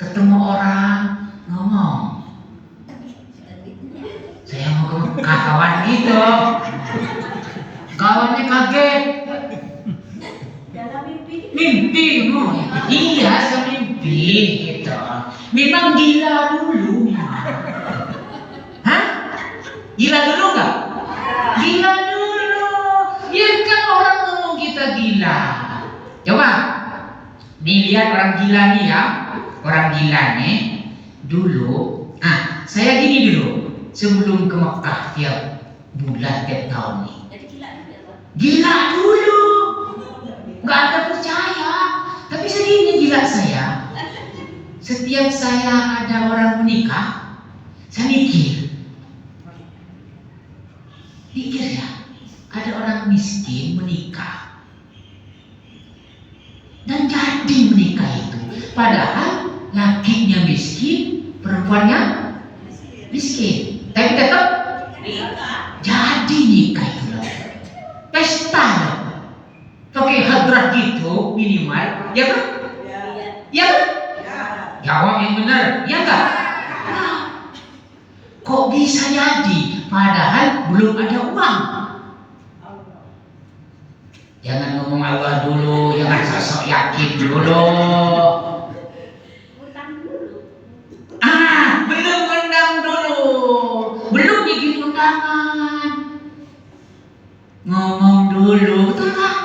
ketemu orang ngomong, saya mau ke Mekah, kawan gitu. Kawannya kaget. Mimpi, iya saya mimpi gitu. Memang gila dulu. Hah? Gila dulu nggak? Gila dulu. Biarkan orang ngomong kita gila. Coba dilihat orang gila nih ya. Orang gila nih dulu. Saya gini dulu sebelum ke Mekah tiap bulan tiap tahun nih. Gila dulu. Nggak ada percaya. Tapi segini gila saya. Setiap saya ada orang menikah, saya mikir ya, ada orang miskin menikah dan jadi menikah itu, padahal lakinya miskin, perempuannya miskin, tapi tetap jadi nikah itu loh. Pesta loh, pakai hadrat gitu minimal, ya kan? Ya kan? Jawab yang benar, ya enggak? Kok bisa jadi? Padahal belum ada uang. Jangan ngomong Allah dulu, jangan sosok yakin dulu. Belum undang dulu, belum bikin undangan. Ngomong dulu, betul nggak?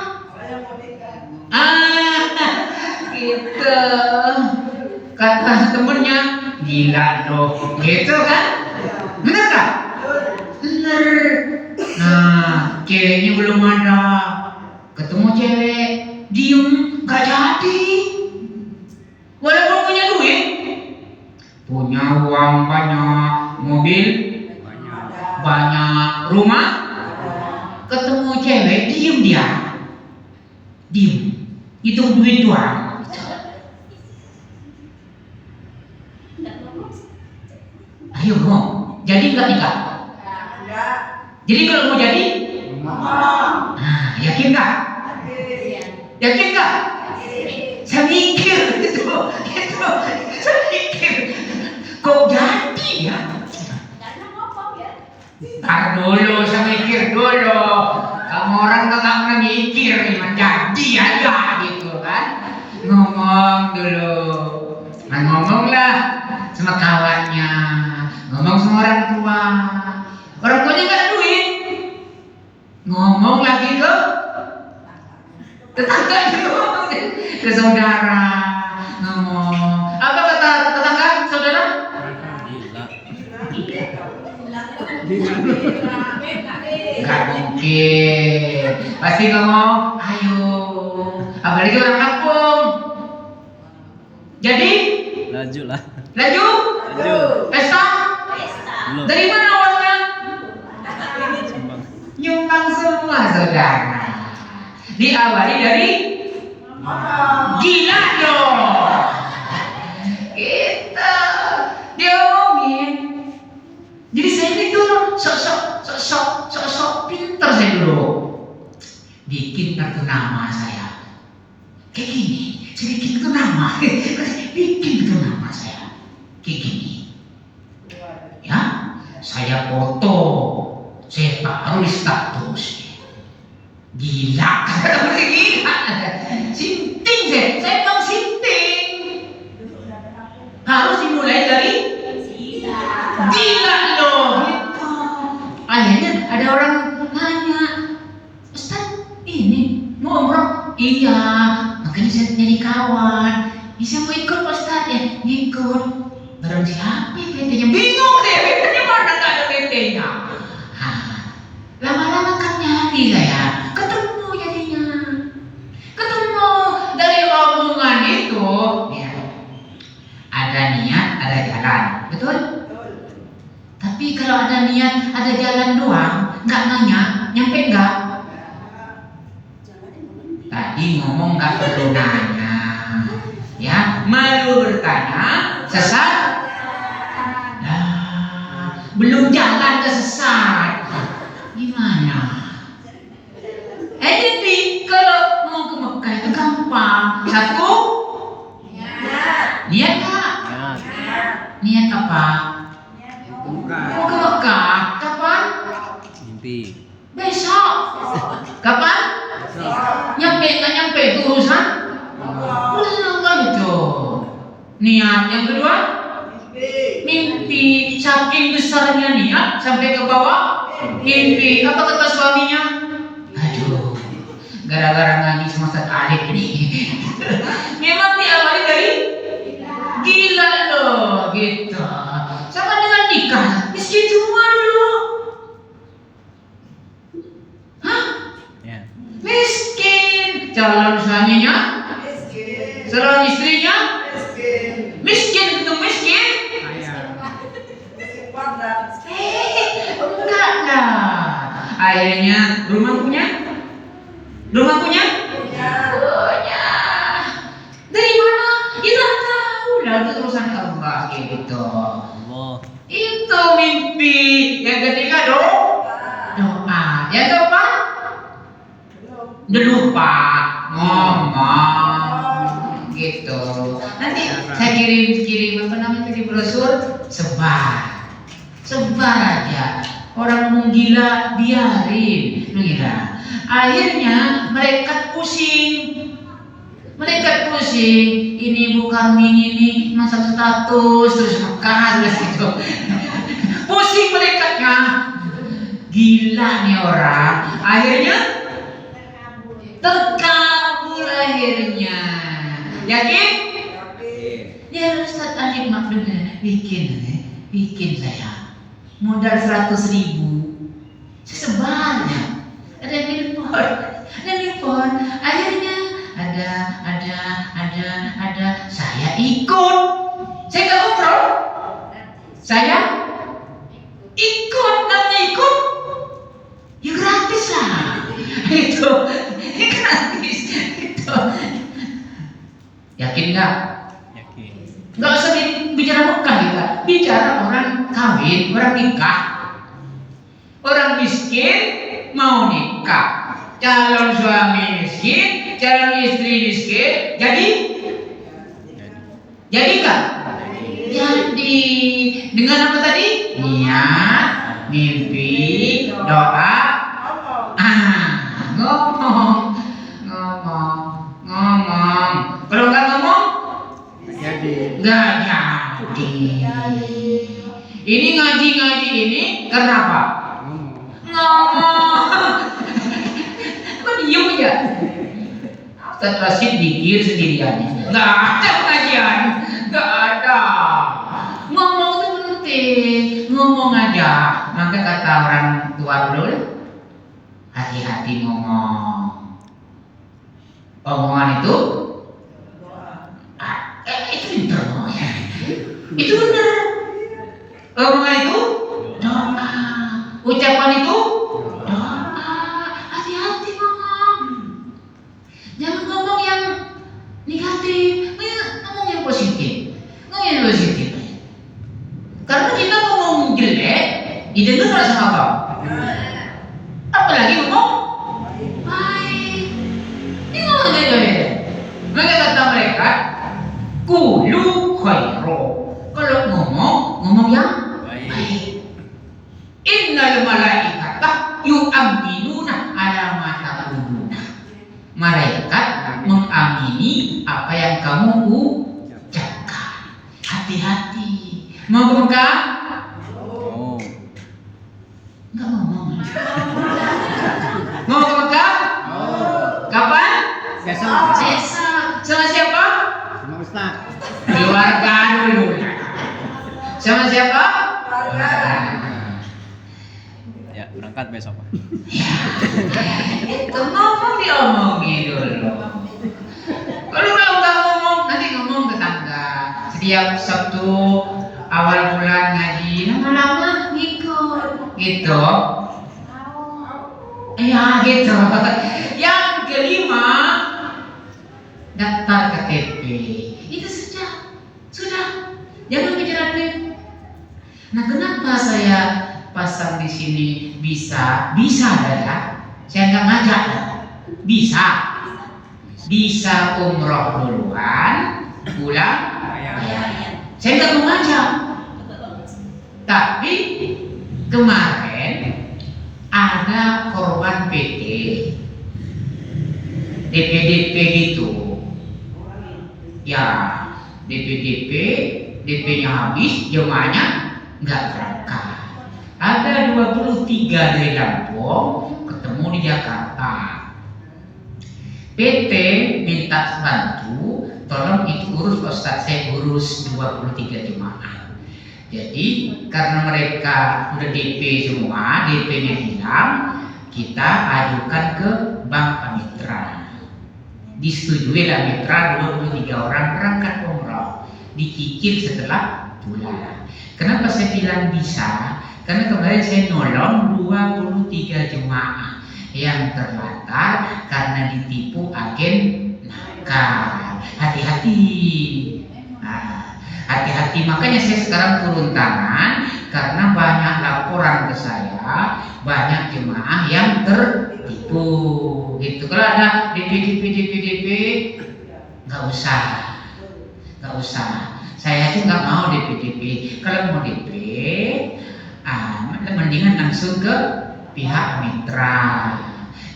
Gitu. Kata temennya, gila dong, gitu kan? Bener gak? Bener. Nah, ceweknya belum ada, ketemu cewek, diem, gak jadi. Walaupun punya duit, punya uang banyak, mobil banyak, rumah, ketemu cewek, diem dia, diem, hitung duit doang. Ayo ngomong, jadi nggak nikah? Jadi kalau mau jadi? Yakin nggak? Yakin nggak? Saya mikir gitu. Saya mikir, kok jadi ya? Ntar dulu, saya mikir dulu. Kamu orang nggak pernah mikir, jadi aja gitu kan? Ngomong dulu, ngomonglah sama kawannya. Ngomong sama orang tua. Orang tuanya nggak ada duit. Ngomong lagi ke tetangga juga, ke saudara. Ngomong. Apa kata tetangga, saudara? Nggak mungkin. Pasti ngomong, ayo. Apalagi orang kampung. Jadi? Laju. Pesta? Dari mana awalnya? Nyumbang semua saudara. Diawali dari gila dong. Kita diomongin. Jadi saya ini dulu sok pintar saya dulu. Bikin kartu nama saya. Kayak gini, saya bikin kartu nama. Bikin kartu nama saya. Kayak gini. Ya, saya foto, saya taruh di status. Gila, gila. Sinting saya mau sinting. Harus dimulai dari gila loh. Gitu. Akhirnya ada orang nanya, Ustaz, ini mau umroh? Iya, makanya saya nyari kawan. Bisa mau ikut Ustaz ya? Ikut. Barang siapa PT-nya? Bingung deh, PT-nya mana gak ada PT-nya. Lama-lama kan nyari saya, ketemu jadinya. Ketemu dari omongan itu, ya, ada niat, ada jalan, betul? Tapi kalau ada niat, ada jalan doang, nggak nanya, nyampe nggak? Tadi ngomong nggak perlu nanya, ya, malu bertanya, sesat. Belum jalan ke sesat. Gimana? Jadi kalau mau ke Mekah itu gampang. Satu, niat nggak? Niat apa? Mau ke Mekah. Kapan? Mimpi. Besok. Kapan? Nyampe nggak nyampe itu urusan? Urusan Allah itu. Niat yang kedua? Mimpi. Saking besarnya niat sampai ke bawah mimpi. Apa kata suaminya? Aduh, gara-gara ngaji sama Ustaz Alif ini. Memang diawali dari gila loh, gitu. Sama dengan nikah, miskin semua dulu. Hah? Ya. Miskin. Calon suaminya, calon istrinya, miskin itu miskin. Enggak lah. Akhirnya rumah punya? Rumah punya? Punya. Dari mana? Ya tak tahu lah, itu urusan Allah gitu. Allah. Itu mimpi. Yang ketiga doa. Yang keempat? Lupa ngomong gitu. Nanti saya kirim apa namanya tadi brosur, sebar aja. Orang ngomong gila biarin, gila. Akhirnya mereka pusing. Ini bukan ini masuk status terus makan terus gitu. Pusing mereka. Gila nih orang. Akhirnya terkabul akhirnya. Yakin? Ya Ustaz Alif maklumnya bikin saya modal 100.000 sesebarnya ada nelpon akhirnya ada saya ikut nggak umroh saya ikut namanya ikut ya gratis lah itu gratis itu yakin nggak? Yakin. Nggak usah bicara Mekah kita, bicara orang kawin, orang nikah. Orang miskin mau nikah, calon suami miskin, calon istri miskin, jadi nggak? Jadi dengan apa tadi? Niat, mimpi, doa, ngomong. Kalau nggak ngomong, nggak jadi. Ini ngaji ini kenapa? Ngomong. Kok diem ya? Ustaz Rashid dikir sendirian. Nggak ada pengajian, nggak ada. Ngomong itu penting, ngomong aja. Maka kata orang tua dulu, hati-hati ngomong. Omongan itu itu pinter ngomongnya. Itu benar. Omongan itu doa. Ucapan itu doa. Hati-hati ngomong. Jangan ngomong yang negatif, ngomong yang positif. Ngomong yang positif. Karena kita ngomong jelek, didengar sama Allah. Apalagi ngomong baik. Ini ngomong jelek. Maka kata mereka, Qulu khairu. Kalau ngomong yang baik. Innal malaikata yu'minuna ala ma taquluna. Malaikat mengamini apa yang kamu ucapkan. Hati-hati. Mau ke Mekah? Enggak ngomong. Mau ke Mekah? Kapan? Besok. Sama siapa? Sama Ustaz. Keluarga dulu. Sama siapa? Ya, berangkat besok, Pak. Itu ngomong diomongin dulu. Kalau nggak ngomong, nanti ngomong tetangga. Setiap Sabtu awal bulan ngaji, lama-lama ngikut. Gitu. Ya gitu. Yang kelima, daftar KTP. Itu saja. Sudah. Jangan bicara duit. Nah, kenapa saya pasang di sini bisa ada? Saya nggak ngajak. Bisa umroh duluan, pulang. Saya nggak mau ngajak. Tapi kemarin ada korban PT DP gitu. Ya, DP-nya habis, jemaahnya nggak berangkat. Ada 23 dari Lampung ketemu di Jakarta. PT minta bantu, tolong itu urus Pak Ustadz, saya urus 23 jemaah. Jadi karena mereka udah DP semua, DP-nya hilang, kita ajukan ke Bank Mitra. Disetujui lah mitra 23 orang berangkat umroh, dicicil setelah pulang. Kenapa saya bilang bisa? Karena kemarin saya nolong 23 jemaah yang terlantar karena ditipu agen nakal. Hati-hati. Nah, hati-hati, makanya saya sekarang turun tangan karena banyak laporan ke saya, banyak jemaah yang tertipu gitu. Kalau ada DP nggak usah. Saya tuh nggak mau DP. Kalau mau DP, mendingan langsung ke pihak mitra.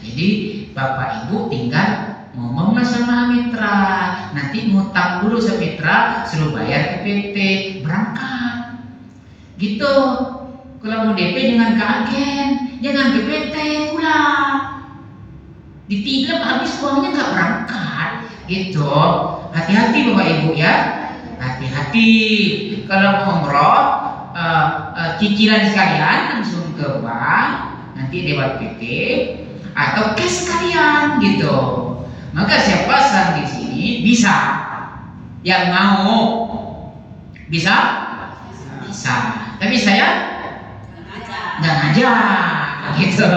Jadi Bapak Ibu tinggal ngomong sama mitra, nanti ngutang dulu sama mitra, suruh bayar ke PT, berangkat. Gitu. Kalau mau DP jangan ke agen, jangan ke PT pula. Ditilep habis uangnya nggak berangkat. Gitu. Hati-hati Bapak Ibu ya. Hati-hati. Kalau mau umroh, cicilan sekalian langsung ke bank, nanti lewat PT atau cash sekalian gitu. Maka saya pasang di sini bisa. Yang mau bisa. Tapi saya nggak ngajak gitu.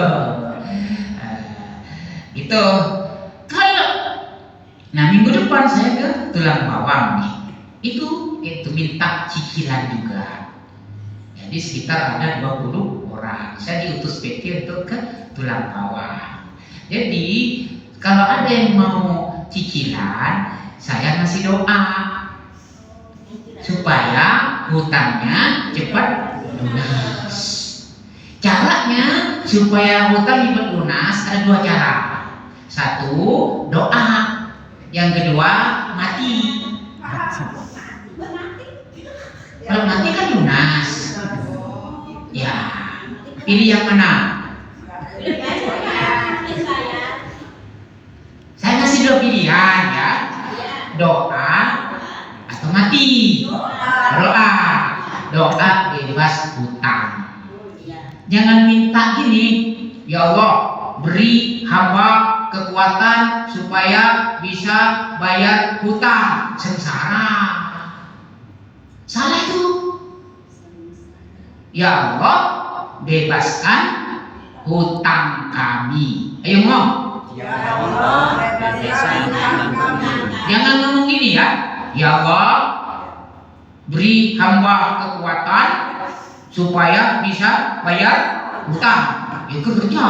Itu kalau minggu depan saya ke Tulang Bawang nih. Itu minta cicilan juga. Jadi sekitar ada 20 orang. Saya diutus PT untuk ke Tulang Bawang. Jadi kalau ada yang mau cicilan, saya ngasih doa supaya hutangnya cepat lunas. Caranya supaya hutang cepat lunas ada 2 cara. 1, doa. Yang kedua, mati. Kalau mati kan lunas. Ya, pilih yang mana? Saya ngasih 2 pilihan ya. Doa atau mati. Doa bebas hutang. Jangan minta gini, ya Allah beri hamba kekuatan supaya bisa bayar hutang. Sengsara. Salah itu. Ya Allah bebaskan hutang kami. Ayo ngomong. Ya Allah bebaskan hutang kami. Jangan ngomong gini ya. Ya Allah beri hamba kekuatan supaya bisa bayar hutang. Itu kerja.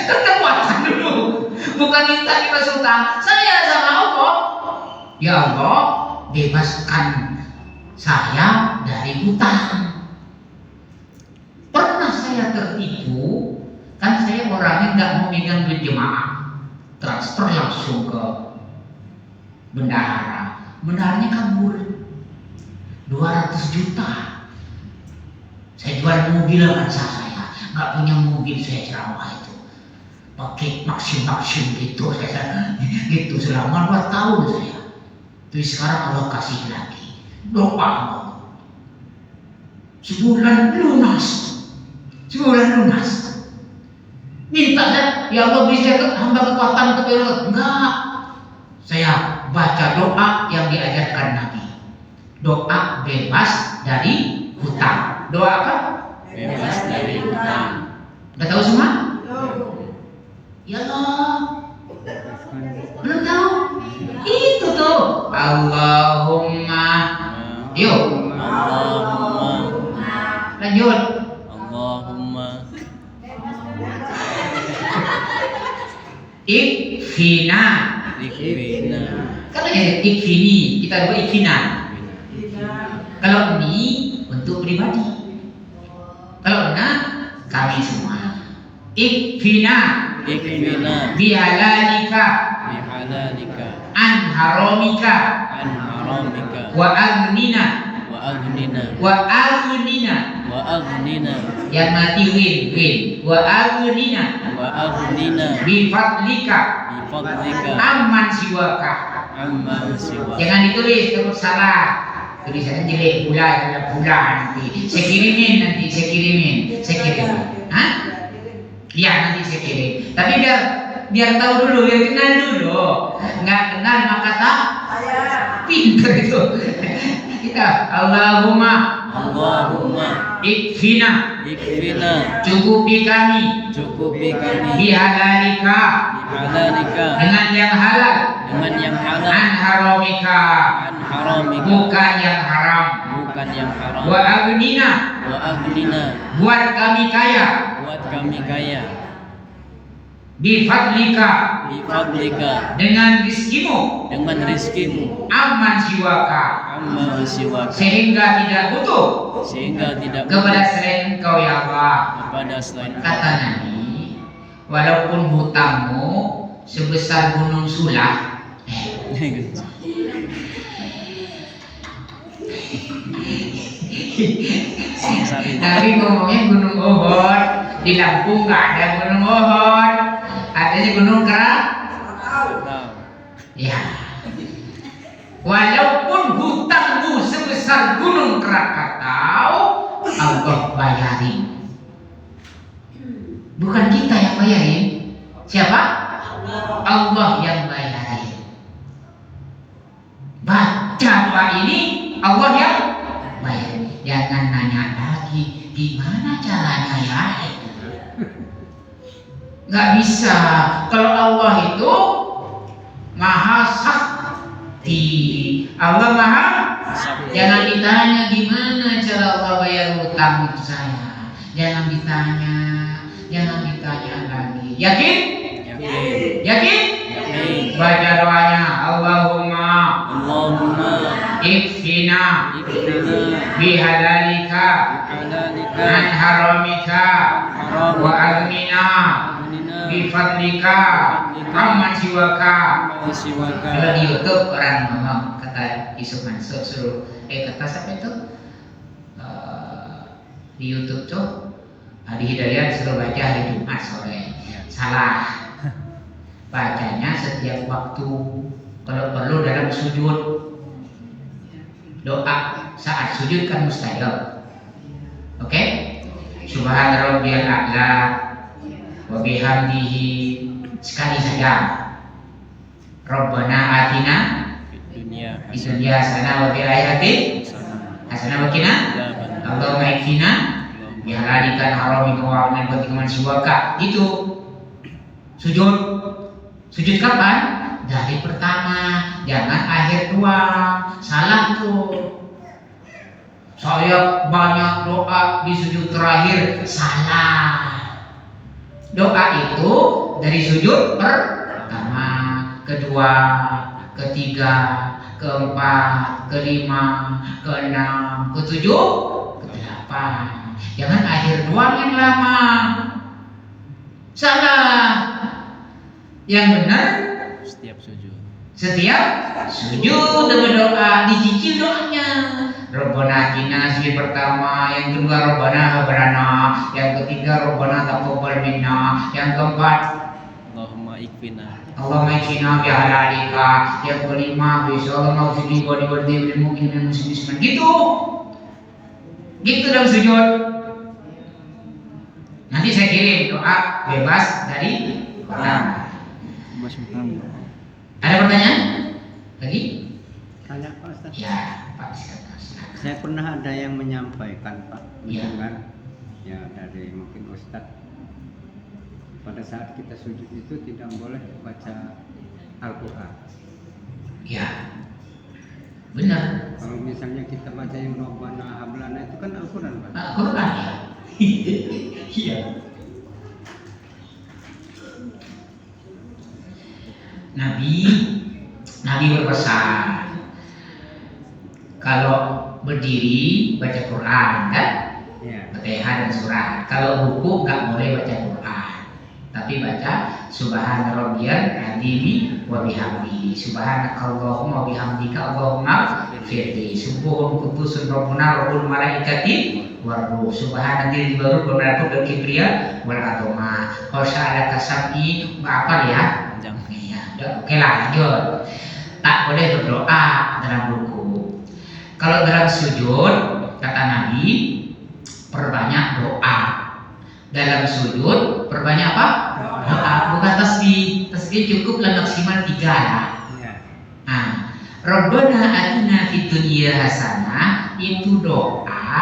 Kekuatan dulu. Bukan minta bebas hutang. Saya sama Allah. Ya Allah bebaskan saya dari hutang. Pernah saya tertipu, kan saya orangnya nggak mau megang duit jemaah, transfer langsung ke bendahara. Bendaharanya kabur 200 juta. Saya jual mobil kan saya, nggak punya mobil saya ceramah itu, pakai maksim gitu saya, gitu selama 2 tahun saya. Tapi sekarang Allah kasih lagi. Doa sebulan lunas. Minta saya, ya Allah beri saya hamba kekuatan untuk bayar. Enggak. Saya baca doa yang diajarkan Nabi. Doa bebas dari hutang. Doa apa? Bebas dari hutang. Udah tahu semua? Ya Allah. Belum tahu? Itu tuh. Allahumma. Yuk. Allahumma. Lanjut. Allahumma. Ikfina. Ikfina. Kan ya ikfini, kita buat ikfina. Kalau ini untuk pribadi. Kalau na kami semua. Ikfina bihalalika an haramika wa aghnina yang mati win wa aghnina bifadlika amman siwaka. Jangan ditulis terus salah. Tulisannya jelek pula nanti. Saya kirimin. Hah? Ya nanti saya kirim. Tapi biar tahu dulu, biar kenal dulu. Nggak kenal maka tak pintar itu. Kita Allahumma ikfina cukupi kami bihalalika dengan yang halal an haramika bukan yang haram wa aghnina buat kami kaya bifadlika dengan rizkimu amman siwaka sehingga tidak butuh kepada selain engkau ya Allah. Kata Nabi, walaupun hutangmu sebesar gunung Sulah, Nabi ngomongnya gunung Uhud. Di Lampung nggak ada gunung Uhud, adanya gunung Krakatau. Ya, walaupun hutangmu sebesar gunung Krakatau, Allah bayarin. Bukan kita yang bayarin. Siapa? Allah yang bayarin. Baca Pak ini Allah yang bayarin. Jangan nanya lagi gimana caranya ya. Nggak bisa. Kalau Allah itu maha sakti. Allah maha sakti. Jangan ditanya gimana cara Allah bayar hutang itu saya. Jangan ditanya lagi. Yakin? Baca doanya. Allahumma ikfina bihalalika an haramika wa aghnina bifadlika amman siwaka. Kalau di YouTube orang ngomong kata Yusuf Mansur suruh kata siapa itu di YouTube tuh Adi Hidayat suruh baca hari Jumat sore. Salah. Bacanya setiap waktu, kalau perlu dalam sujud. Doa saat sujud kan mustahil. Oke? Subhana rabbiyal a'la wa bihamdihi sekali saja. Rabbana atina fid dunya hasanah wa fil akhirati hasanah wa qina Allahumma ikfina bihalalika haramika wa aghnina man siwaka. Itu sujud kapan? Dari pertama, jangan akhir doang. Salah tuh. Saya banyak doa di sujud terakhir. Salah. Doa itu dari sujud pertama, kedua, ketiga, keempat, kelima, keenam, ketujuh, kedelapan. Jangan akhir doang yang lama. Salah. Yang benar setiap sujud berdoa, dicicil doanya. Rabbana atina si pertama, yang kedua Rabbana habrana, yang ketiga Rabbana taqabbal minna, yang keempat Allahumma ikfina bihalalika, yang kelima bisallallahu alaihi wa sallam mu'minin muslimin. Gitu dalam sujud. Nanti saya kirim doa bebas dari Quran. Ada pertanyaan? Lagi? Tanya Pak Ustaz. Ya, Pak. Saya pernah ada yang menyampaikan Pak, Ya. mendengar ya dari mungkin Ustaz, pada saat kita sujud itu tidak boleh baca Al-Quran. Ya, benar. Kalau misalnya kita baca yang Rabbana hablana itu kan Al-Quran Pak. Al-Quran. Iya. Nabi berpesan, Kalau berdiri baca Quran kan, Ya. Fatihah dan surat. Kalau ruku nggak boleh baca Quran, tapi baca Subhana rabbiyal adzim wa bihamdi, Subhanakallahumma wa bihamdika Allahumma firli, Subuhun qudusun rabbuna rabbul malaikati waruh, Subhanadzil baru berlaku dan kibriya wal atoma, Khosya'ala kasami, apa ya? Iya, oke lah, lanjut. Tak boleh berdoa dalam ruku. Kalau dalam sujud, kata Nabi, perbanyak doa. Dalam sujud, perbanyak apa? Doa. Bukan tasbih. Tasbih cukuplah maksimal 3 lah. Ya. Nah, Rabbana atina fid dunya hasanah itu doa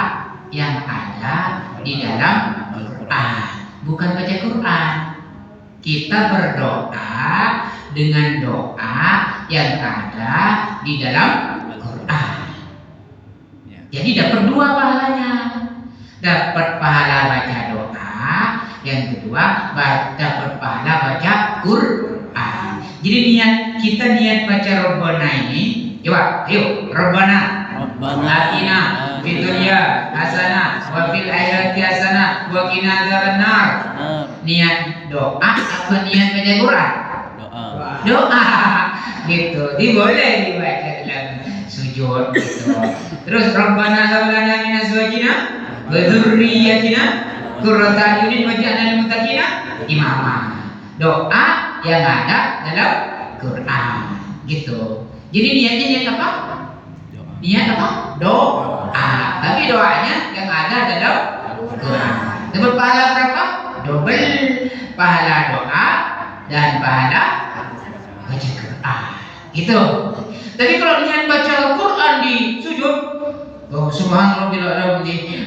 yang ada di dalam Al-Quran. Bukan baca Quran. Kita berdoa dengan doa yang ada di dalam Al-Quran. Jadi dapat 2 pahalanya. Dapat pahala baca doa, yang kedua dapat pahala baca Quran. Jadi kita niat baca Rabbana ini, coba, ayo Rabbana atina fid dunya hasanah wa fil akhirati hasanah wa qina adzabannar. Niat doa apa niat baca Quran? Doa. Gitu. Boleh dibaca dalam sujud gitu. Terus Rabbana hab lana min azwajina wa dzurriyyatina qurrata a'yunin waj'alna lil muttaqina imama. Doa yang ada dalam Quran gitu. Jadi niatnya niat apa? Niat apa? Doa. Tapi doanya yang ada dalam Quran. Dapat pahala berapa? Double pahala doa dan pahala baca Quran. Gitu. Tapi kalau niat baca Quran di sujud, oh, subhanallah bila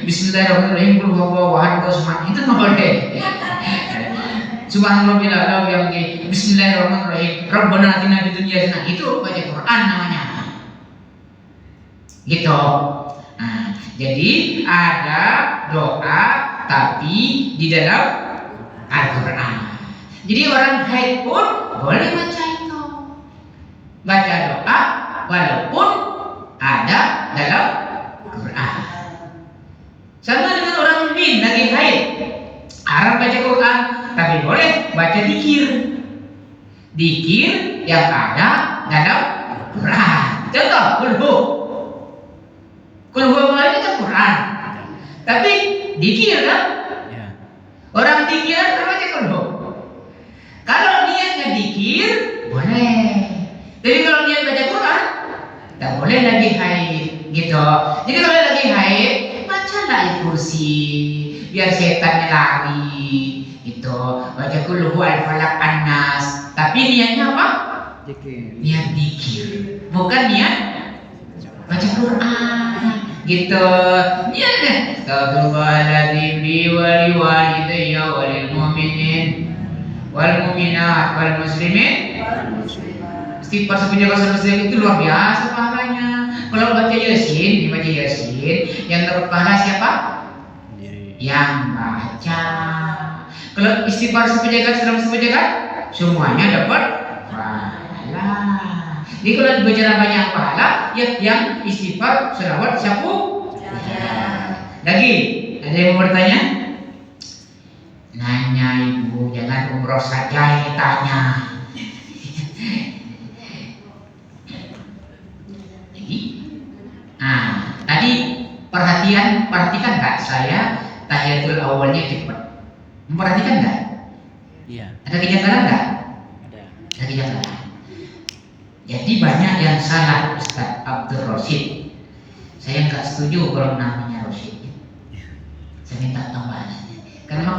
bismillahirrahmanirrahim qul huwallahu ahad itu nggak boleh. Subhanallah bila yang di bismillahirrahmanirrahim rabbana atina fid dunya hasanah itu baca Quran namanya. Gitu. Nah, jadi ada doa tapi di dalam Al-Quran. Jadi orang haid pun boleh baca itu. Baca doa walaupun ada dalam Quran. Sama dengan orang mukmin lagi haid, haram baca Quran, tapi boleh baca zikir. Zikir yang ada dalam Quran. Contoh, kulhu ini kan Quran. Tapi zikir kan? Orang zikir baca kulhu. Kalau niatnya zikir, boleh. Jadi kalau niat baca Quran, tak boleh lagi haid, gitu. Jadi kalau lagi haid, bacalah ayat kursi, biar setannya lari, gitu. Baca qul huwal falaq an-nas. Tapi niatnya apa? Zikir. Niat zikir, bukan niat baca Quran, gitu. Niatnya astagfirullahaladzim li wa li walidayya wa lil mu'minin wal mu'minat wal muslimin. Istighfar sepunya Rasulullah itu luar biasa pahalanya. Kalau baca Yasin, dibaca Yasin, yang dapat pahala siapa? Yang baca. Kalau istighfar sepunya semuanya dapat pahala. Jadi kalau dibaca banyak pahala, ya yang istighfar selawat siapa? Lagi, ada yang mau bertanya? Nanya ibu, jangan umroh saja yang tanya. Nah, tadi perhatikan nggak saya tahiyatul awalnya cepat. Memperhatikan nggak? Iya. Ada kejanggalan nggak? Ada kejanggalan. Jadi banyak yang salah Ustaz Abdul Rosid. Saya nggak setuju kalau namanya Rosid. Saya minta tambahan. Karena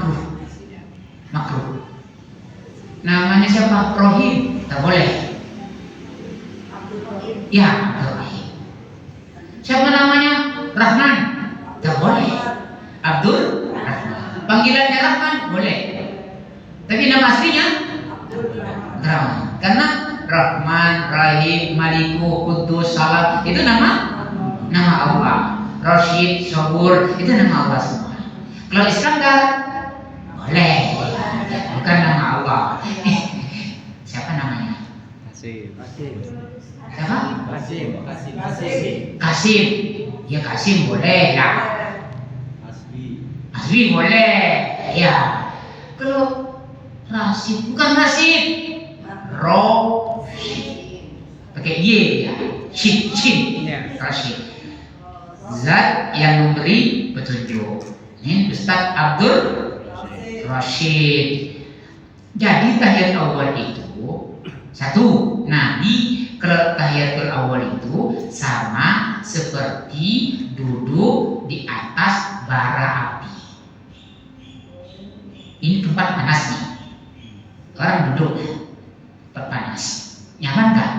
makruh. Namanya siapa? Rohim, tak boleh. Ya, Abdul Rohim. Siapa namanya? Rahman, tak boleh. Abdul Rahman. Panggilannya Rahman boleh. Tapi nama aslinya Rahman. Karena Rahman, Rahim, Maliku, Kudus, Salam itu nama Allah. Rashid, Sabur itu nama Allah semua. Kalau Iskandar boleh, bukan nama Allah. Siapa namanya? Kasim. Siapa? Kasim. Kasim. Ya Kasim boleh lah. Asli boleh. Ya. Kalau Rasid bukan Rasid. Pakai Y ya. Shin. Ya. Rasid. Zat yang memberi petunjuk. Ini Ustaz Abdul Rashid. Jadi tahiyat awal itu satu, Nabi kalau tahiyatul awal itu sama seperti duduk di atas bara api. Ini tempat panas nih. Orang duduk tempat panas. Nyaman kan?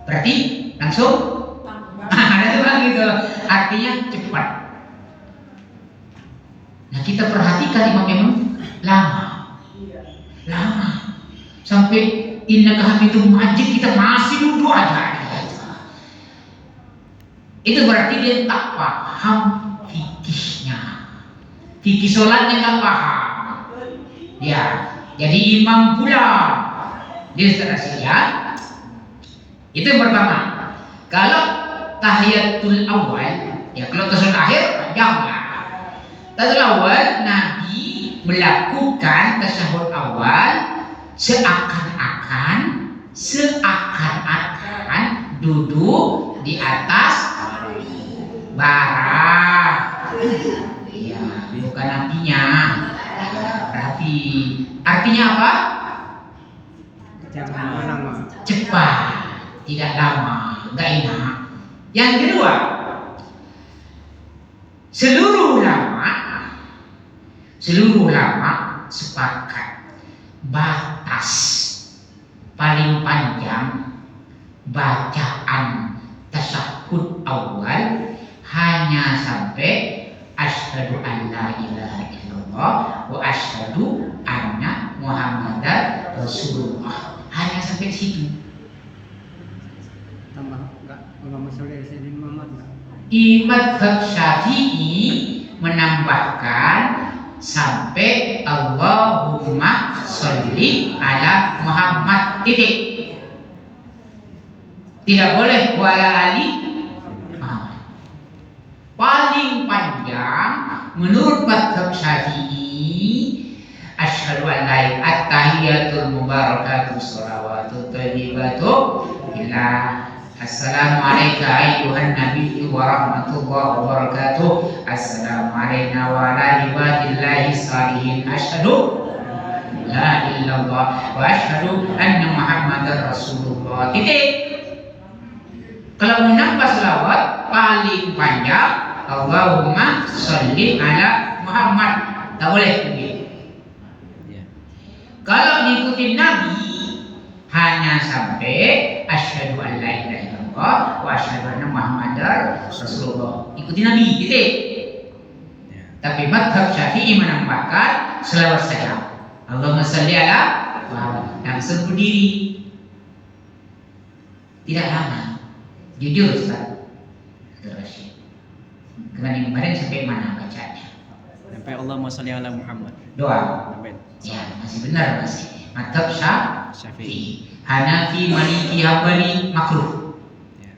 Berarti langsung ada tuh gitu. Artinya cepat. Nah kita perhatikan imam lama sampai innaka hamidum majid kita masih duduk aja. Itu berarti dia tak paham fikihnya, fikih sholatnya tak paham. Ya, jadi imam pula dia terasi ya. Itu yang pertama. Kalau tahiyatul awal, ya kalau tahiyatul akhir panjanglah. Tahiyatul awal Nabi melakukan tasyahud awal seakan-akan duduk di atas bara. Ya, bukan apinya. Rapi. Artinya apa? Jangan lama. Cepat, tidak lama, enggak enak. Yang kedua, seluruh ulama sepakat batas paling panjang bacaan tasyahud awal hanya sampai asyhadu an la ilaha illallah wa asyhadu anna muhammadar rasulullah, hanya sampai situ. Tambah enggak Muhammad sallallahu alaihi wasallam. Mazhab Syafi'i menambahkan sampai Allahumma sholli ala Muhammad titik. Tidak boleh wala ali Muhammad. Paling panjang menurut mazhab Syafi'i asyhadu an la ilaha at-tahiyatul mubarakatuh shalawatut thayyibatu ila Assalamualaikum ayuhan nabiyyu wa rahmatullahi wa barakatuh. Assalamu alayna wa ala ibadillahi salihin. Asyhadu la illallah wa asyhadu anna muhammadar rasulullah. Titik. Kalau menambah selawat paling panjang Allahumma sholli ala Muhammad. Tak boleh begitu. Kalau ngikutin Nabi hanya sampai asyhadu an la ilaha illallah wa asyhadu anna muhammadar rasulullah. Ikuti Nabi, titik. Tapi mazhab Syafi'i menambahkan selawat saja. Allahumma shalli ala Muhammad. Langsung berdiri. Tidak lama. Jujur Ustaz Abdul Rashid. Kemarin sampai mana bacanya? Sampai Allahumma shalli ala Muhammad. Doa. Amin. Ya, masih benar masih. Mazhab Syafi'i. Hanafi, Maliki, Hambali makruh. Ya.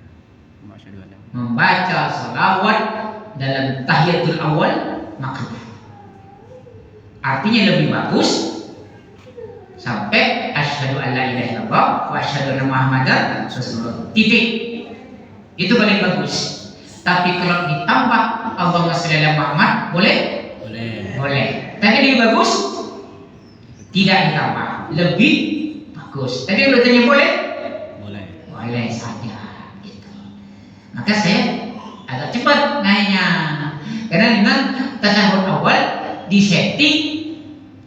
Masyaallah. Membaca salawat dalam tahiyatul awal makruh. Artinya lebih bagus sampai asyhadu an la ilaha illallah wa asyhadu anna muhammadar rasulullah. Titik. Itu paling bagus. Tapi kalau ditambah Allahumma shalli ala Muhammad boleh? Boleh. Tapi lebih bagus tidak ditambah, lebih bagus. Tapi kalau tanya boleh? Boleh saja gitu. Maka saya agak cepat naiknya karena dengan tasyahud awal disetting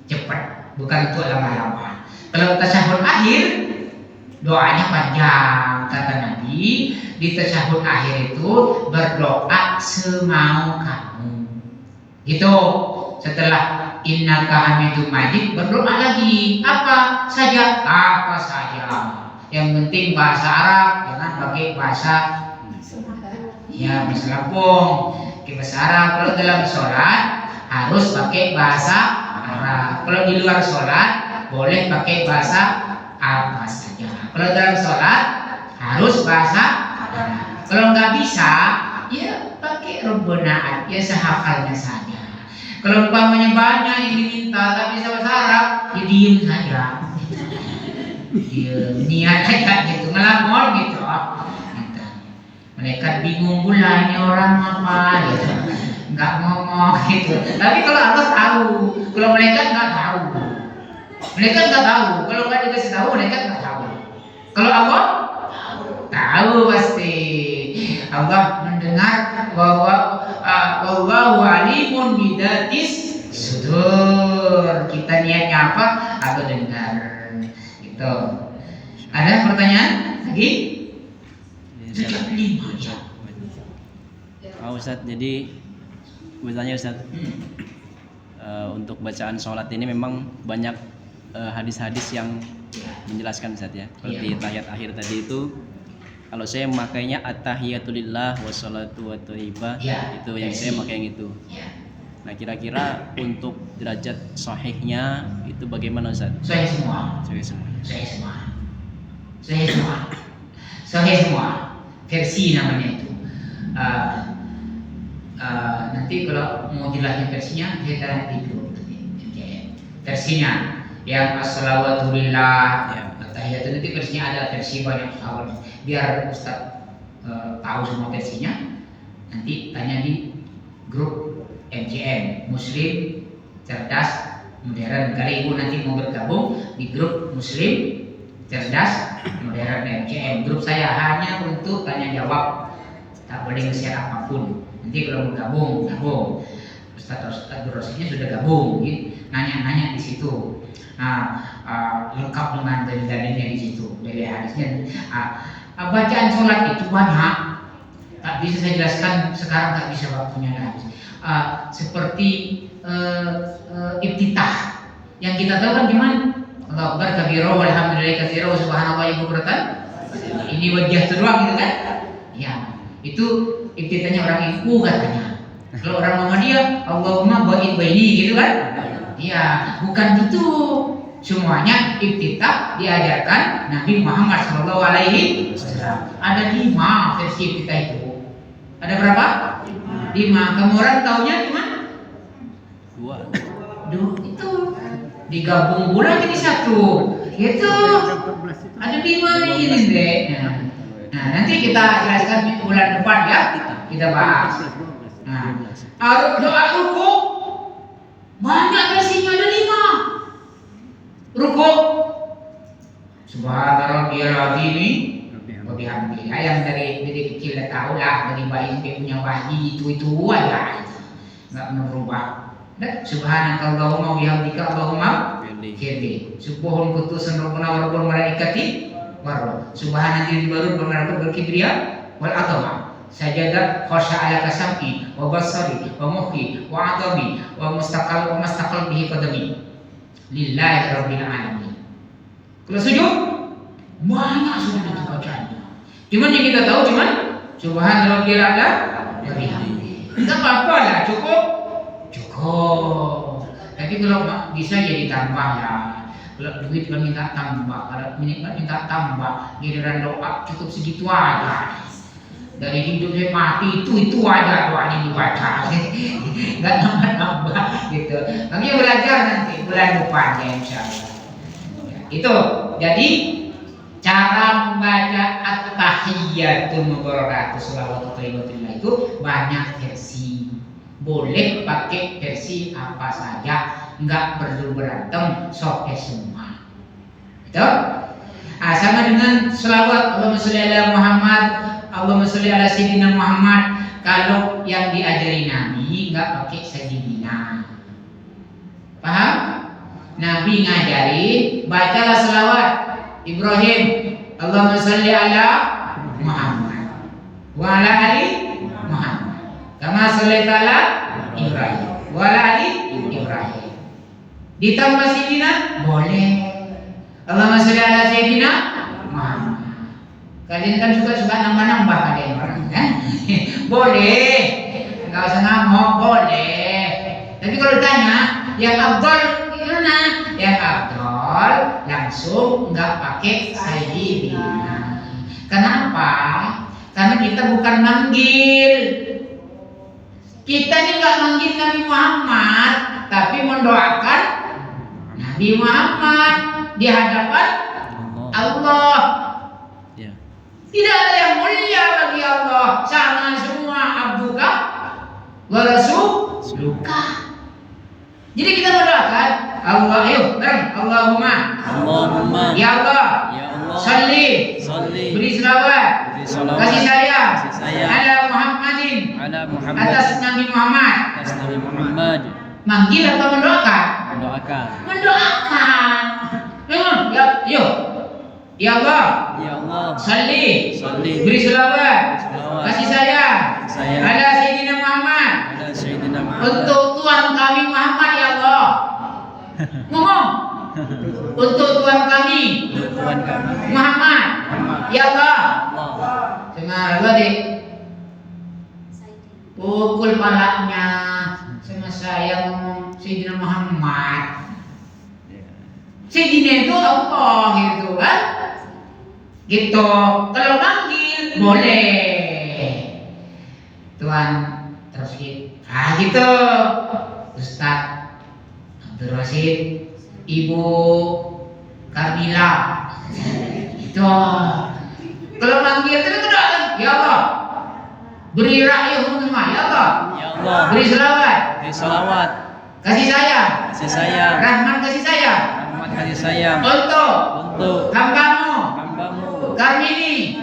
cepat, bukan untuk lama-lama. Kalau tasyahud akhir doanya panjang, kata Nabi. Di tasyahud akhir itu berdoa semau kamu. Gitu. Setelah innaka hamidum majid berdoa lagi apa saja. Yang penting bahasa Arab, jangan pakai bahasa ya bahasa Lampung. Pakai bahasa Arab. Kalau dalam sholat harus pakai bahasa Arab. Kalau di luar sholat boleh pakai bahasa apa saja. Kalau dalam sholat harus bahasa Arab. Kalau nggak bisa, ya pakai Rabbana, ya sehafalnya saja. Kalau umpamanya banyak yang diminta tapi bisa bahasa Arab, ya diem saja. Niat aja gitu, ngelakon gitu. Mereka bingung pula ini orang apa gitu, nggak ngomong gitu. Tapi kalau Allah tahu, kalau mereka nggak tahu, mereka nggak tahu. Kalau nggak dikasih tahu, mereka nggak tahu. Kalau Allah tahu pasti. Allah mendengar bahwa wallahu alimun bidatis sudur. Kita niatnya apa? Aku dengar. Gitu. Ada pertanyaan lagi? Sudah 5 jam. Ustadz, jadi bertanya Ustadz, untuk bacaan sholat ini memang banyak hadis-hadis yang menjelaskan Ustadz ya. Seperti tahiyat akhir tadi itu, kalau saya memakainya at-tahiyatulillah wassalatu watthayyibah, itu yang saya pakai yang itu. Nah, kira-kira untuk derajat sahihnya itu bagaimana Ustadz? Sahih semua. Sahih semua. Sahih semua. Sahih semua. Sahih semua. Versi namanya itu. Nanti kalau mau jelasnya versinya kita nanti dulu. Versinya yang as-salawatu lillah, tahiyatun itu versinya ada versi banyak sekali. Biar Ustaz tahu semua versinya. Nanti tanya di grup MCM Muslim Cerdas Modern. Kali ibu nanti mau bergabung di grup Muslim Cerdas Modern MCM. Grup saya hanya untuk tanya jawab, tak boleh nge-share apapun. Nanti kalau mau gabung. Ustaz Durosinya sudah gabung, gitu. Nanya-nanya di situ. Nah, lengkap dengan dalil-dalilnya di situ, dari hadisnya. Bacaan sholat itu banyak, tak bisa saya jelaskan sekarang, tak bisa waktunya habis. Seperti iftitah yang kita tahu kan gimana? Allahu Akbar kabira walhamdulillahi katsira wa subhanallahi bukratan. Ini wajah doang gitu kan? Ya, itu iftitahnya orang ibu katanya. Kalau orang Muhammadiyah, Allahumma ba'id baini gitu kan? Iya, bukan gitu. Semuanya iftitah diajarkan Nabi Muhammad SAW. Ada 5 versi iftitah itu. Ada berapa? 5. Kamu orang taunya gimana? 2. Itu digabung pula jadi 1. Gitu. Ada 5 ini deh. Nah, nanti kita jelaskan bulan depan ya. Kita bahas. Nah, doa ruku banyak versinya, ada 5. Ruku Subhana rabbiyal azim wa bihamdihi. Yang dari kecil dah tahu lah, dari bayi sampai punya bayi itu aja. Enggak pernah berubah. Subhanakallahumma wa bihamdika Allahumma firli. Subhun kutusan rabbuna wa rabbul malaikati war. Subhanalladzi baru bermartabat berkibriya wal azama. Sajada khasya ala kasami wa basari wa mukhi wa adami wa mustaqal bihi qadami lillahi rabbil alamin. Kalau sujud banyak sudah itu bacaannya. Cuman yang kita tahu cuman subhan rabbil a'la wa bihamdihi. Enggak apa-apa lah, cukup. Tapi kalau bisa ya ditambah ya. Kalau duit kan minta tambah, kalau minit kan minta tambah. Giliran doa cukup segitu aja. Dari hidup saya mati itu aja doanya dibaca, nggak nambah gitu. Kami belajar nanti bulan depan ya insya Allah. Itu jadi cara membaca at-tahiyyatun mubarakatuh shalawatu thayyibatullah itu banyak versi. Boleh pakai versi apa saja, nggak perlu berantem soke semua. Itu sama dengan selawat Allahumma sholli ala Muhammad, Allahumma sholli ala Sayyidina Muhammad. Kalau yang diajari Nabi nggak pakai Sayyidina, paham? Nabi ngajari bacalah selawat Ibrahim, Allahumma sholli ala Muhammad wa ala ali Muhammad kama shollaita ala Ibrahim wa ala ali Ibrahim. Ditambah Sayyidina boleh. Allahumma sholli ala Sayyidina Muhammad. Kalian kan suka nambah-nambah kalian orang kan? Boleh, nggak usah ngamuk, boleh. Tapi kalau ditanya yang afdal gimana? Yang afdal call langsung nggak pakai Sayyidina. Kenapa? Karena kita bukan manggil. Kita ini nggak manggil Nabi Muhammad, tapi mendoakan Nabi Muhammad di hadapan Allah. Ya. Tidak ada yang mulia bagi Allah, sama semua abduka wa rasuluka. Jadi kita mendoakan Allah, ayo bareng, Allahumma ya Allah, salli, beri selawat, kasih sayang ala Muhammadin, atas Nabi Muhammad. Manggil atau mendoakan? Mendoakan. Memang, ya, ya Allah, salli, beri selawat, kasih sayang ala Sayyidina Muhammad, untuk Tuhan kami Muhammad ya Allah. Ngomong. Untuk Tuhan kami Muhammad ya Allah. Dengar adik. Pukul palanya sama saya ngomong Sayyidina Muhammad. Sayyidina itu Allah gitu kan? Gitu. Kalau manggil boleh. Tuhan terus gitu. Ustaz Abdul Rasid, Ibu Kamila, itu. Kalau manggil itu kan ya Allah, beri rakyat semua, ya Allah, beri selawat, kasih sayang, rahmat kasih sayang, untuk hambamu, Karmini.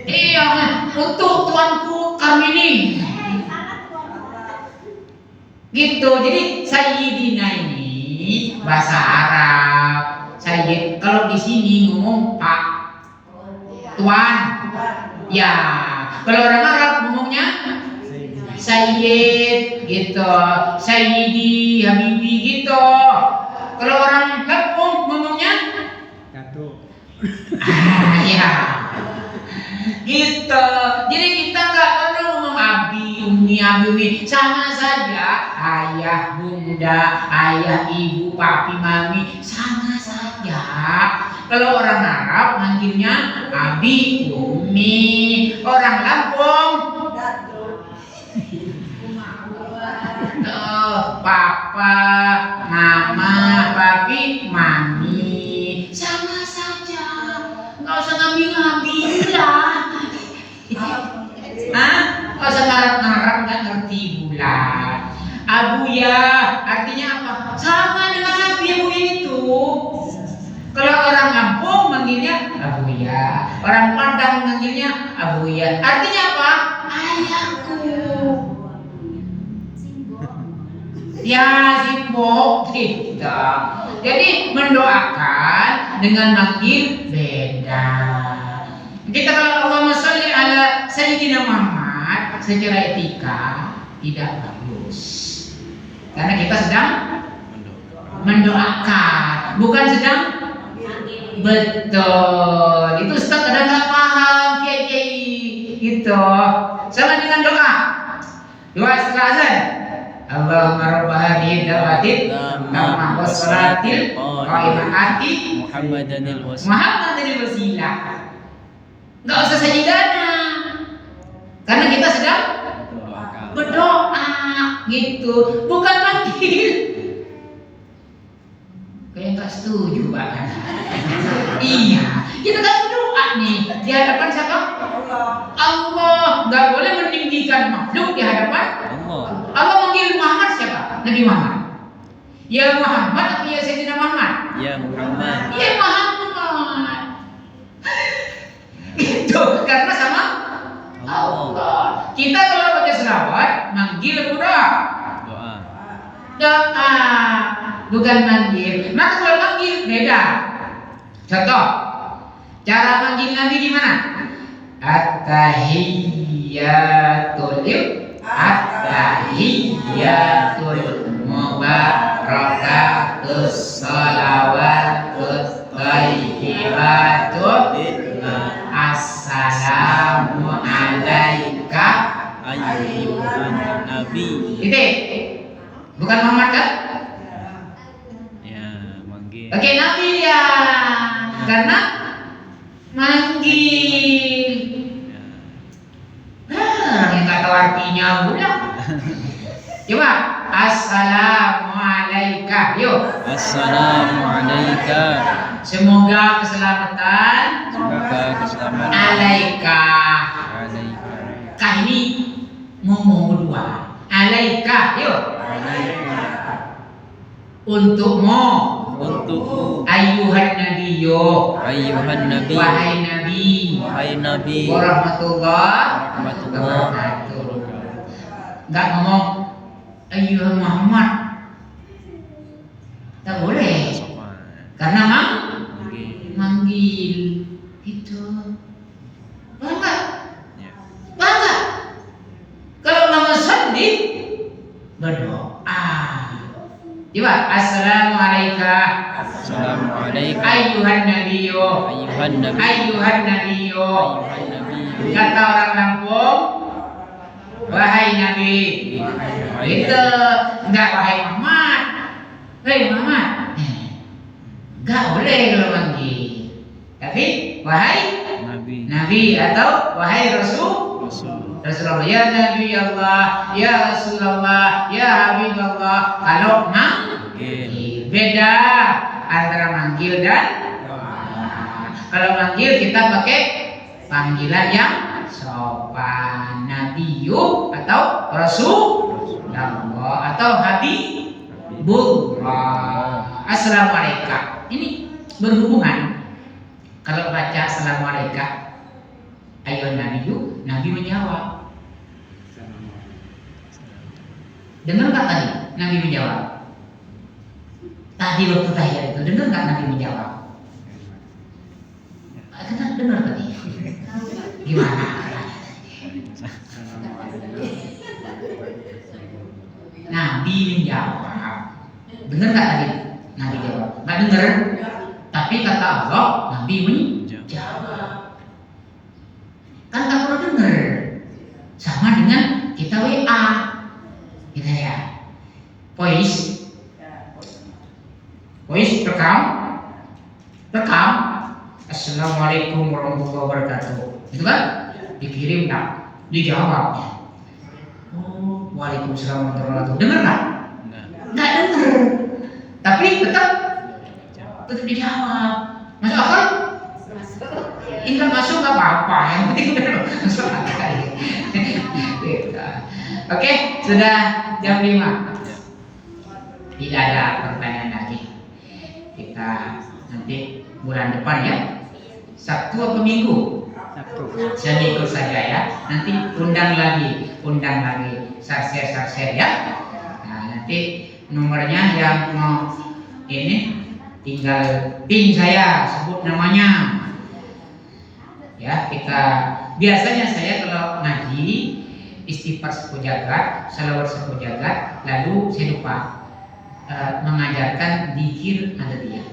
Iya, untuk tuanku Karmini. Gitu. Jadi Sayyidina ini bahasa Arab. Sayyid, kalau di sini ngomong Pak, Tuan. Ya, kalau orang Arab ngomongnya Sayyid gitu, Sayyidi, Habibi gitu. Kalau orang Lampung ngomongnya Datuk. Ya. Gitu. Jadi kita nggak perlu ngomong abi, umi, sama saja. Ayah, bunda, ayah, ibu, papi, mami, sama saja. Kalau orang Arab manggilnya abi, umi. Orang Lampung papa, mama, papi, mami, sama saja. Nggak usah ngambil lah. Nggak usah ngarap-ngarap, nggak ngerti bulan. Abuya artinya apa? Sama dengan Nabi Abuya itu. Kalau orang Lampung manggilnya Abuya, orang Padang manggilnya Abuya. Artinya apa? Ayahku. Ya, simbok kita. Jadi mendoakan dengan manggil beda. Kita kalau Allahumma sholli ala Sayyidina Muhammad secara etika tidak bagus. Karena kita sedang mendoakan, bukan sedang betul. Itu Ustaz kadang nggak paham kiai gitu. Sama dengan doa. Doa setelah azan. Allahumma rabb hadhihi da'watin tamma wassalatil qaimati Muhammadanil wasilah. Enggak usah sajidana. Karena kita sedang berdoa gitu, bukan manggil. Kayak nggak setuju bahkan. Iya, kita kan berdoa nih di hadapan siapa? Allah. Nggak boleh meninggikan makhluk di hadapan Allah. Manggil Muhammad siapa? Nabi Muhammad. Ya Muhammad atau ya Sayyidina Muhammad? Ya Muhammad. Ya Muhammad. Itu karena sama Allah. Kita kalau baca selawat manggil doa. Doa, bukan manggil. Maka kalau manggil beda. Contoh, cara manggil Nabi gimana? At-tahiyyatul mubarakatus salawatut thayyibatut assalamu alaika ayyuhan nabi. Titik. Bukan Muhammad kan? udah. Coba assalamualaikum. Yuk. Assalamualaikum. Semoga keselamatan Semoga keselamatan. alaika. Alaikum. Kah ini ngomong berdua. Alaika. Yuk. Untukmu. Untukmu Ayuhan nabiyyu. ayuhan nabi. Wahai nabi. Wahai nabi. Warahmatullah wabarakatuh. Enggak ngomong ayuhan Muhammad. Tak boleh. Karena manggil itu. Paham nggak? Ya. Paham nggak? Kalau nama sandi berdoa. Coba assalamualaikum. Assalamualaikum. Ayuhan nabiyyu. Ayuhan nabi. Ayuhan nabiyyu. Ayuhan nabi. Kata orang Lampung, wahai nabi. Itu enggak wahai Muhammad. Hei Muhammad. Enggak boleh kalau manggil. Tapi wahai Nabi. nabi atau wahai rasul. Rasul. Rasulullah, ya Nabi Allah, ya Rasulullah, ya Habibullah. Kalau manggil beda antara manggil dan kalau manggil kita pakai panggilan yang sopan, Nabiyyu atau Rasulullah atau Habibullah. Assalamualaikum. Ini berhubungan. Kalau baca assalamualaikum, ayuhan nabiyyu, Nabi menjawab. Dengar nggak tadi Nabi menjawab? Tadi waktu tahiyat itu dengar nggak Nabi menjawab? Dengar tadi. Gimana? Nabi menjawab. Dengar nggak tadi Nabi jawab? Nggak dengar. Tapi kata Allah Nabi menjawab. Kan nggak perlu dengar. Sama dengan kita WA. Kita ya, voice rekam, assalamualaikum warahmatullahi wabarakatuh, itu kan, dikirim tak, dijawab, oh waalaikumsalam warahmatullahi wabarakatuh, dengar nggak? Nggak dengar, tapi tetap dijawab, masuk akal? Ingat masuk nggak apa-apa, yang penting udah masuk akal. Oke, sudah jam 5. Tidak ada pertanyaan lagi. Kita nanti bulan depan ya. Sabtu atau Minggu? Sabtu. Seminggu saja ya. Nanti undang lagi. Share ya. Nah, nanti nomornya yang mau ini tinggal ping saya, sebut namanya. Ya, kita biasanya saya kalau ngaji istighfar 10 jagat, salawat 10 jagat, lalu saya lupa mengajarkan zikir ada dia.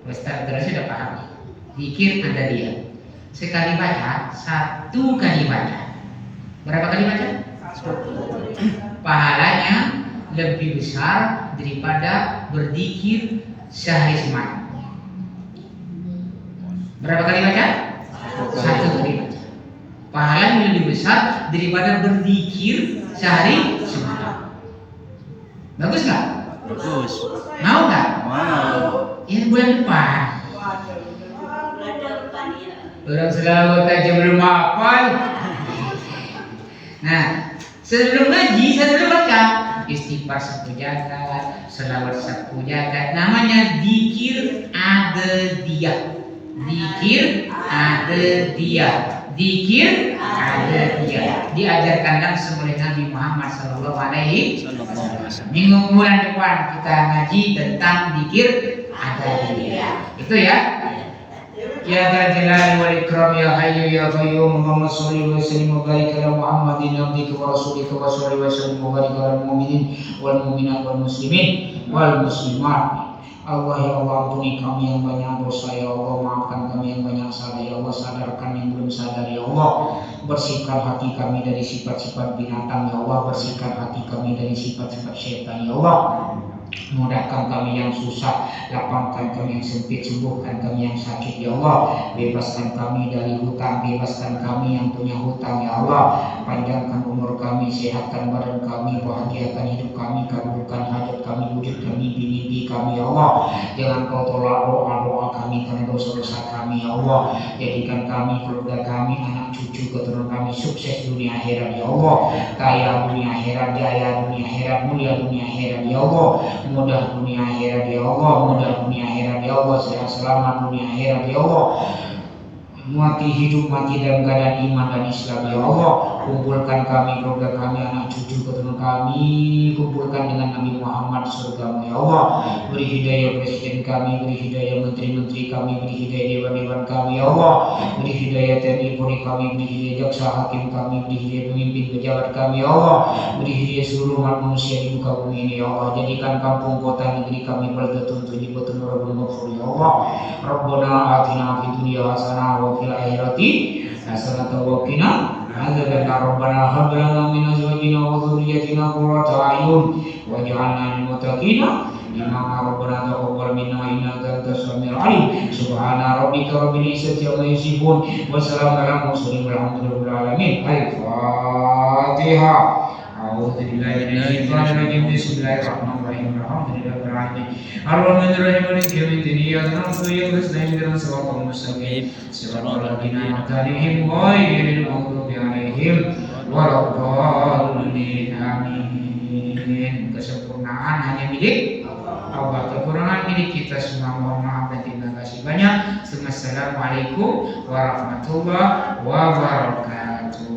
Ustaz terus sudah paham. Zikir ada dia. Sekali baca, 1 kali baca. Berapa kali baca? 1. Pahalanya lebih besar daripada berzikir sehari semalam. Berapa kali baca? 1 kali baca. Pahalanya lebih besar daripada berzikir sehari semalam. Bagus nggak? Bagus. Mau nggak? Mau. Ya bulan depan. Orang selalu aja belum hafal. Nah, sebelum ngaji saya dulu baca istighfar 10 jagat, selawat 10 jagat. Namanya zikir ada dia. Zikir ada dia. Zikir ada dia. Diajarkan langsung oleh Nabi Muhammad sallallahu alaihi wasallam. Minggu bulan depan kita ngaji tentang zikir ada dia. Itu ya. Ya dzal jalali wal ikram ya hayyu ya qayyum Muhammad sallallahu alaihi wasallam wa barik ala Muhammadin abdika wa rasulika wa sallallahu alaihi wasallam wa barik ala mu'minin wal mu'minat wal muslimin wal muslimat. Allah ya Allah, ampuni kami yang banyak dosa ya Allah, maafkan kami yang banyak salah ya Allah, sadarkan yang belum sadar ya Allah, bersihkan hati kami dari sifat-sifat binatang ya Allah, bersihkan hati kami dari sifat-sifat syaitan ya Allah. Mudahkan kami yang susah, lapangkan kami yang sempit, sembuhkan kami yang sakit ya Allah. Bebaskan kami dari hutang, bebaskan kami yang punya hutang ya Allah. Panjangkan umur kami, sehatkan badan kami, bahagiakan hidup kami, kabulkan hajat kami, wujudkan mimpi-mimpi kami ya Allah. Jangan kau tolak doa-doa kami karena dosa-dosa kami ya Allah. Jadikan kami, keluarga kami, anak cucu keturunan kami sukses dunia akhirat ya Allah. Kaya dunia akhirat, jaya dunia akhirat, mulia dunia akhirat ya Allah. Mudah dunia akhirat ya Allah, mudah dunia akhirat ya Allah, sehat selamat dunia akhirat ya Allah. Mati hidup mati dalam keadaan iman dan Islam ya Allah. Kumpulkan kami, keluarga kami, anak cucu keturunan kami, kumpulkan dengan Nabi Muhammad surgamu ya Allah. Beri hidayah presiden kami, beri hidayah menteri-menteri kami, beri hidayah dewan-dewan kami ya Allah. Beri hidayah TNI Polri kami, beri hidayah jaksa hakim kami, beri hidayah pemimpin pejabat kami ya Allah. Beri hidayah seluruh umat manusia di muka bumi ini ya Allah. Jadikan kampung kota negeri kami baldatun thayyibatun rabbul ghafur ya Allah. Rabbana atina fid dunya hasanah wa fil akhirati hasanah wa qina adzabannar. Rabbana hab lana min azwajina wa dhurriyyatina qurrata a'yun waj'alna lil muttaqina imama. Rabbana taqabbal minna innaka antas samiul alim. Subhana rabbika rabbil izzati amma yasifun wa salamun alal mursalin walhamdulillahi rabbil alamin. Al-Fatihah. A'udzu billahi minasy syaithanir rajim. Bismillahirrahmanirrahim. Alhamdulillahirabbil alamin. Ar-Rahmanir-Rahim. Maliki yaumiddin. Iyyaka na'budu wa iyyaka nasta'in. Ihdinas siratal mustaqim. Siratal ladzina an'amta 'alaihim ghairil maghdubi 'alaihim waladdallin. Amin. Kesempurnaan hanya milik Allah, kekurangan milik kita semua. Mohon maaf dan terima kasih banyak. Assalamualaikum warahmatullahi wabarakatuh.